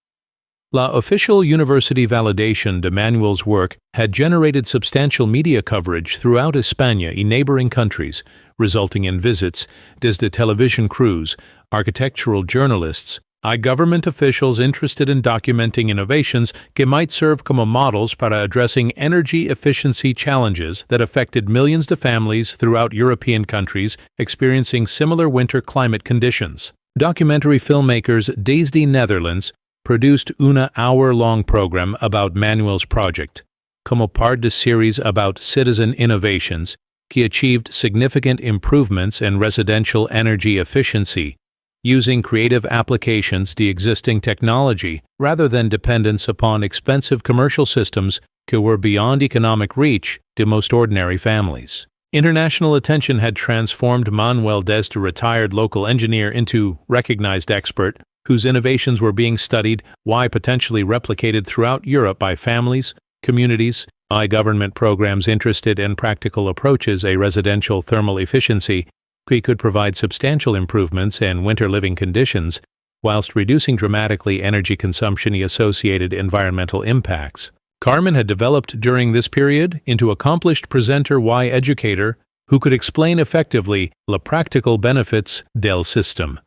La official university validation de Manuel's work had generated substantial media coverage throughout España y neighboring countries, resulting in visits desde television crews, architectural journalists, Government officials interested in documenting innovations que might serve como models para addressing energy efficiency challenges that affected millions of families throughout European countries experiencing similar winter climate conditions. Documentary filmmakers desde Netherlands produced una hour-long program about Manuel's project, como part de series about citizen innovations que achieved significant improvements in residential energy efficiency, using creative applications de existing technology rather than dependence upon expensive commercial systems que were beyond economic reach to most ordinary families. International attention had transformed Manuel desde retired local engineer into recognized expert, whose innovations were being studied, potentially replicated throughout Europe by families, communities, government programs interested in practical approaches a residential thermal efficiency, que could provide substantial improvements in winter living conditions, whilst reducing dramatically energy consumption and associated environmental impacts. Carmen had developed during this period into accomplished presenter educator who could explain effectively the practical benefits del system.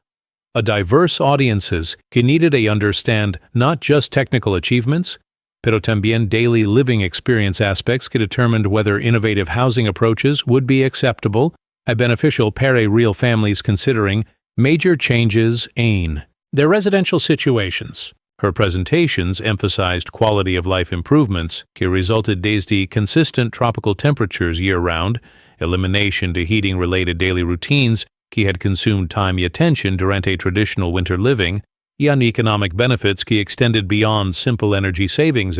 A diverse audiences que needed to understand not just technical achievements, pero también daily living experience aspects que determined whether innovative housing approaches would be acceptable and beneficial para real families considering major changes in their residential situations. Her presentations emphasized quality of life improvements que resulted desde consistent tropical temperatures year-round, elimination to heating-related daily routines que had consumed time and attention durante traditional winter living, and economic benefits que extended beyond simple energy savings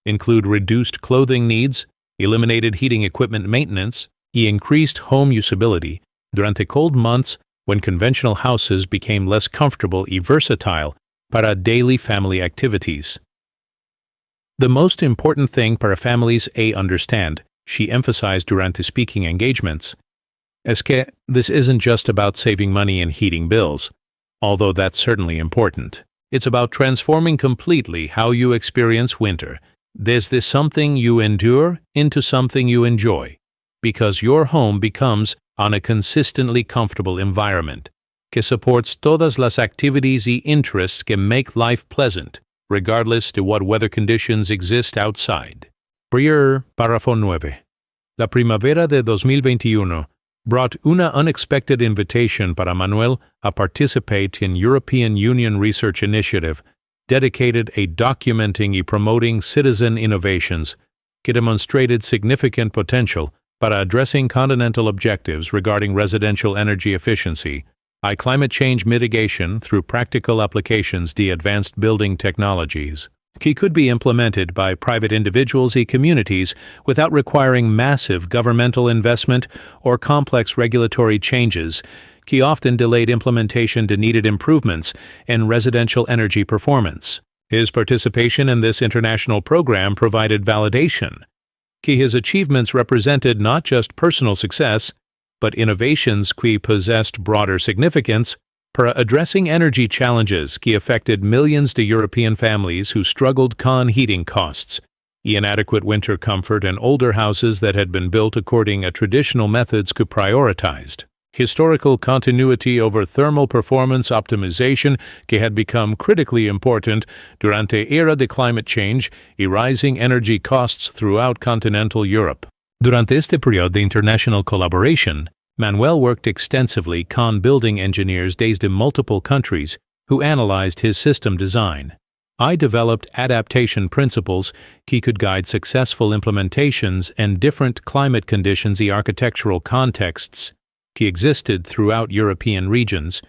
include reduced clothing needs, eliminated heating equipment maintenance, and increased home usability durante cold months when conventional houses became less comfortable and versatile para daily family activities. The most important thing para families understand, she emphasized durante speaking engagements, es que this isn't just about saving money and heating bills, although that's certainly important. It's about transforming completely how you experience winter, desde something you endure into something you enjoy, because your home becomes a consistently comfortable environment que supports todas las activities y interests que make life pleasant, regardless to what weather conditions exist outside. Prior, párrafo 9. La primavera de 2021 brought una unexpected invitation para Manuel a participate in European Union research initiative dedicated a documenting and promoting citizen innovations que demonstrated significant potential para addressing continental objectives regarding residential energy efficiency, climate change mitigation through practical applications de advanced building technologies, que could be implemented by private individuals and communities without requiring massive governmental investment or complex regulatory changes, que often delayed implementation to needed improvements in residential energy performance. His participation in this international program provided validation, que his achievements represented not just personal success, but innovations que possessed broader significance para addressing energy challenges que affected millions of European families who struggled con heating costs, inadequate winter comfort and older houses that had been built according to traditional methods que prioritized historical continuity over thermal performance optimization que had become critically important durante era de climate change and rising energy costs throughout continental Europe. Durante este periodo de international collaboration, Manuel worked extensively con building engineers desde multiple countries who analyzed his system design. I developed adaptation principles que could guide successful implementations in different climate conditions and architectural contexts que existed throughout European regions,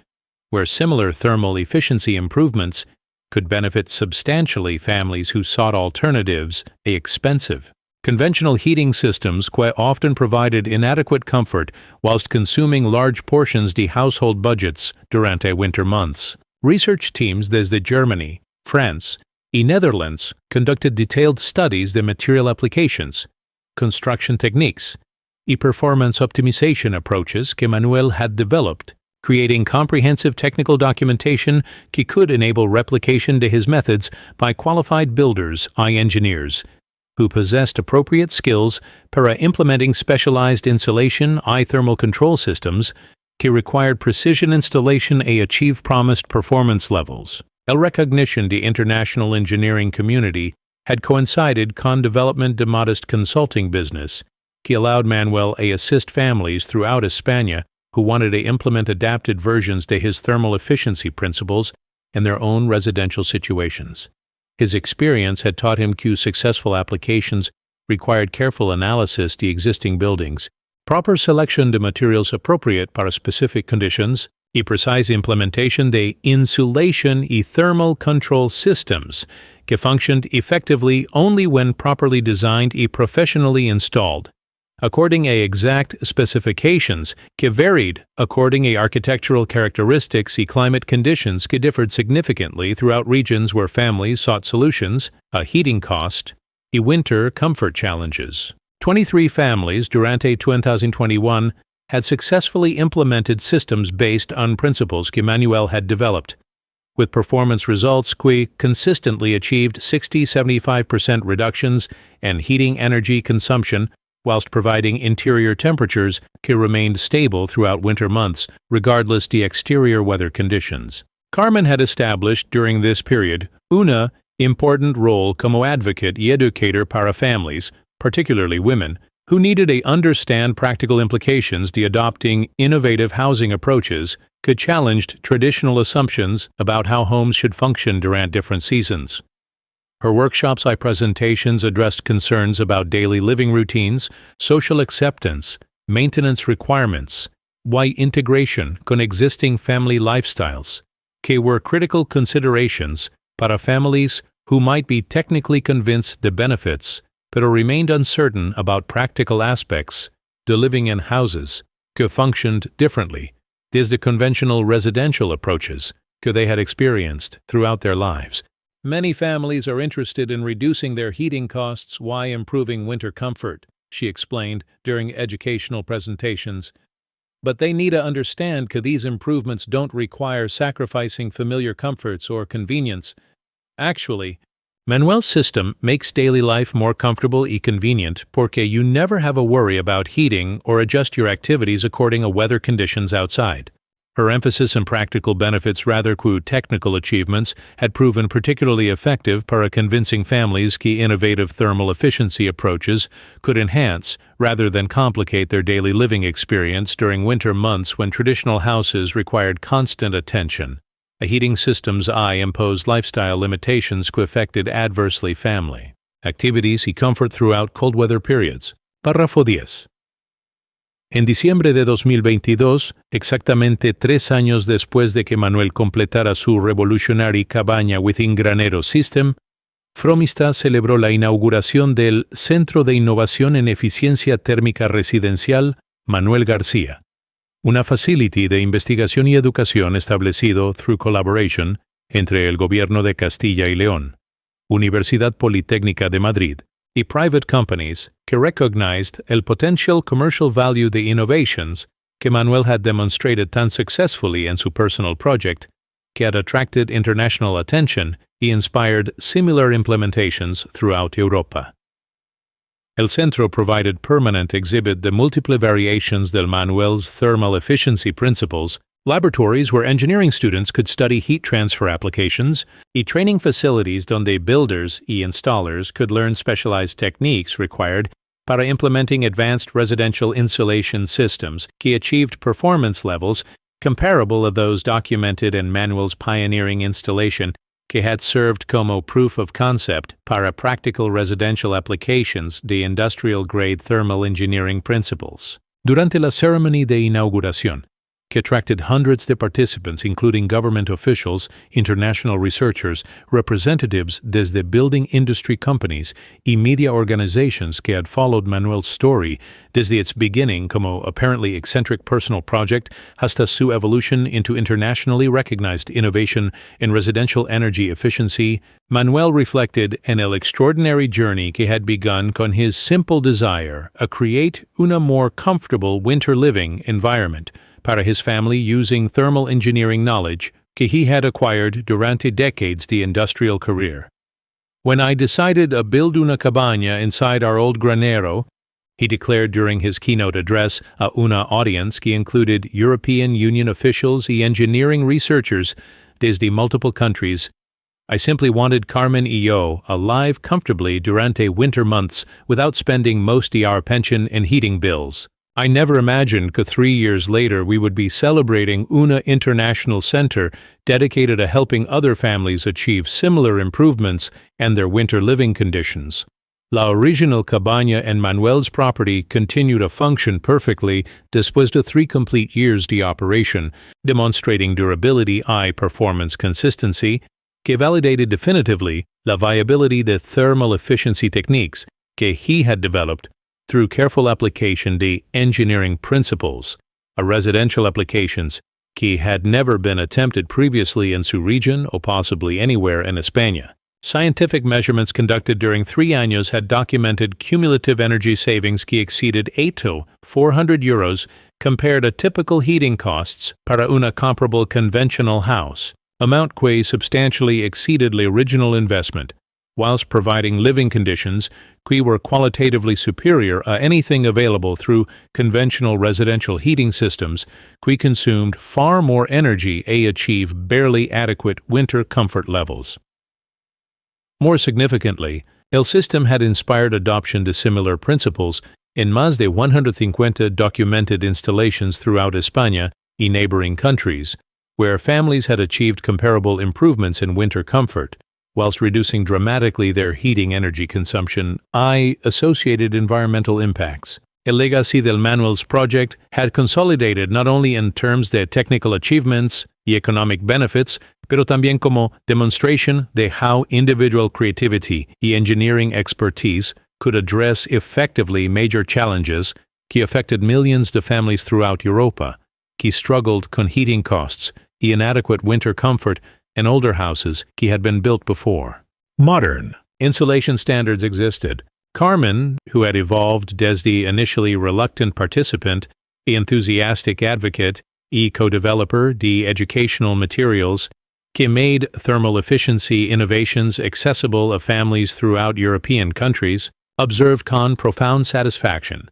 where similar thermal efficiency improvements could benefit substantially families who sought alternatives expensive. Conventional heating systems quite often provided inadequate comfort whilst consuming large portions of household budgets durante winter months. Research teams desde Germany, France, and Netherlands conducted detailed studies of material applications, construction techniques, and performance optimization approaches que Manuel had developed, creating comprehensive technical documentation que could enable replication to his methods by qualified builders and engineers who possessed appropriate skills para implementing specialized insulation and thermal control systems que required precision installation and achieve promised performance levels. El recognition de international engineering community had coincided con development de modest consulting business, que allowed Manuel to assist families throughout España who wanted to implement adapted versions to his thermal efficiency principles in their own residential situations. His experience had taught him que successful applications required careful analysis de existing buildings, proper selection de materials appropriate para specific conditions, y precise implementation de insulation y thermal control systems que functioned effectively only when properly designed y professionally installed, according a exact specifications que varied according a architectural characteristics y climate conditions que differed significantly throughout regions where families sought solutions, a heating cost, y winter comfort challenges. 23 families durante 2021 had successfully implemented systems based on principles que Manuel had developed, with performance results que consistently achieved 60-75% reductions in heating energy consumption whilst providing interior temperatures que remained stable throughout winter months, regardless de exterior weather conditions. Carmen had established during this period una important role como advocate y educator para families, particularly women, who needed to understand practical implications de adopting innovative housing approaches que challenged traditional assumptions about how homes should function during different seasons. Her workshops and presentations addressed concerns about daily living routines, social acceptance, maintenance requirements, y integration con existing family lifestyles, que were critical considerations para families who might be technically convinced the benefits, but remained uncertain about practical aspects de living in houses que functioned differently desde conventional residential approaches que they had experienced throughout their lives. Many families are interested in reducing their heating costs while improving winter comfort, she explained during educational presentations. But they need to understand that these improvements don't require sacrificing familiar comforts or convenience. Actually, Manuel's system makes daily life more comfortable and convenient porque you never have a worry about heating or adjust your activities according to weather conditions outside. Her emphasis on practical benefits rather than technical achievements had proven particularly effective para convincing families that innovative thermal efficiency approaches could enhance rather than complicate their daily living experience during winter months when traditional houses required constant attention. A heating system's imposed lifestyle limitations que affected adversely family activities y comfort throughout cold weather periods. Párrafo 10. En diciembre de 2022, exactamente 3 años después de que Manuel completara su revolutionary cabaña within granero system, Fromista celebró la inauguración del Centro de Innovación en Eficiencia Térmica Residencial Manuel García, una facility de investigación y educación establecido through collaboration entre el Gobierno de Castilla y León, Universidad Politécnica de Madrid, y private companies que recognized el potential commercial value de innovations que Manuel had demonstrated tan successfully in su personal project que had attracted international attention y inspired similar implementations throughout Europa. El centro provided permanent exhibit de multiple variations del Manuel's thermal efficiency principles, laboratories where engineering students could study heat transfer applications, y training facilities donde builders y installers could learn specialized techniques required para implementing advanced residential insulation systems que achieved performance levels comparable to those documented in Manuel's pioneering installation que had served como proof of concept para practical residential applications de industrial-grade thermal engineering principles. Durante la ceremony de inauguración, que attracted hundreds de participants including government officials, international researchers, representatives desde building industry companies y media organizations que had followed Manuel's story desde its beginning como apparently eccentric personal project hasta su evolution into internationally recognized innovation in residential energy efficiency, Manuel reflected en el extraordinary journey que had begun con his simple desire to create una more comfortable winter living environment para his family using thermal engineering knowledge que he had acquired durante decades de industrial career. When I decided to build una cabaña inside our old granero, he declared during his keynote address a una audience que included European Union officials y engineering researchers desde multiple countries I simply wanted Carmen y yo alive comfortably durante winter months without spending most of our pension and heating bills. I never imagined that 3 years later we would be celebrating una international center dedicated to helping other families achieve similar improvements and their winter living conditions. La original cabaña and Manuel's property continue to function perfectly después de 3 complete years de operation, demonstrating durability y performance consistency, que validated definitively la viability de thermal efficiency techniques que he had developed through careful application de engineering principles, a residential applications que had never been attempted previously in su region or possibly anywhere in España. Scientific measurements conducted during 3 años had documented cumulative energy savings que exceeded 8 to 400 euros compared to typical heating costs para una comparable conventional house, amount que substantially exceeded the original investment, whilst providing living conditions que were qualitatively superior to anything available through conventional residential heating systems que consumed far more energy to achieve barely adequate winter comfort levels. More significantly, el system had inspired adoption to similar principles in más de 150 documented installations throughout España y neighboring countries, where families had achieved comparable improvements in winter comfort, whilst reducing dramatically their heating energy consumption y associated environmental impacts. El legacy del Manuel's project had consolidated not only in terms de technical achievements y economic benefits, pero también como demonstration de how individual creativity y engineering expertise could address effectively major challenges que affected millions of families throughout Europa, que struggled con heating costs y inadequate winter comfort in older houses que had been built before. Modern insulation standards existed. Carmen, who had evolved desde initially reluctant participant, the enthusiastic advocate, co-developer de educational materials, que made thermal efficiency innovations accessible to families throughout European countries, observed con profound satisfaction.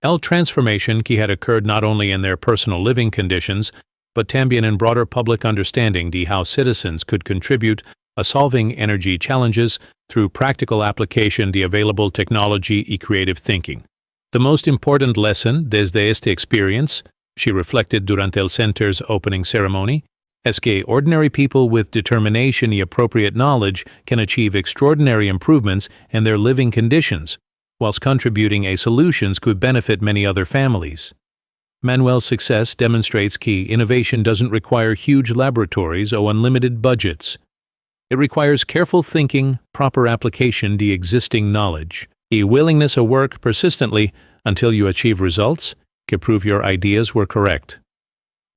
El transformation que had occurred not only in their personal living conditions, but también in broader public understanding de how citizens could contribute a solving energy challenges through practical application de available technology y creative thinking. The most important lesson desde este experience, she reflected durante el center's opening ceremony, es que ordinary people with determination y appropriate knowledge can achieve extraordinary improvements in their living conditions, whilst contributing a solutions could benefit many other families. Manuel's success demonstrates that innovation doesn't require huge laboratories or unlimited budgets. It requires careful thinking, proper application of existing knowledge, a willingness to work persistently until you achieve results que prove your ideas were correct.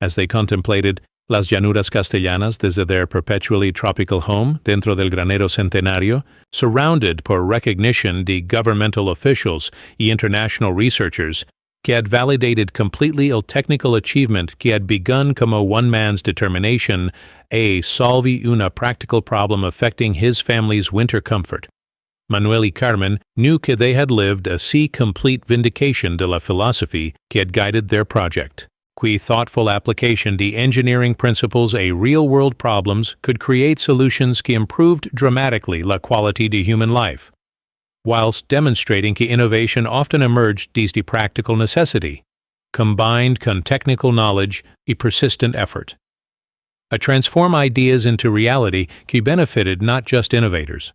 As they contemplated las llanuras castellanas desde their perpetually tropical home dentro del granero centenario, surrounded por recognition de governmental officials y international researchers, que had validated completely a technical achievement que had begun como one man's determination a solve una practical problem affecting his family's winter comfort. Manuel y Carmen knew que they had lived a complete vindication de la philosophy que had guided their project. Que thoughtful application de engineering principles a real-world problems could create solutions que improved dramatically la quality de human life, whilst demonstrating that innovation often emerged desde practical necessity, combined con technical knowledge y persistent effort. A transform ideas into reality que benefited not just innovators,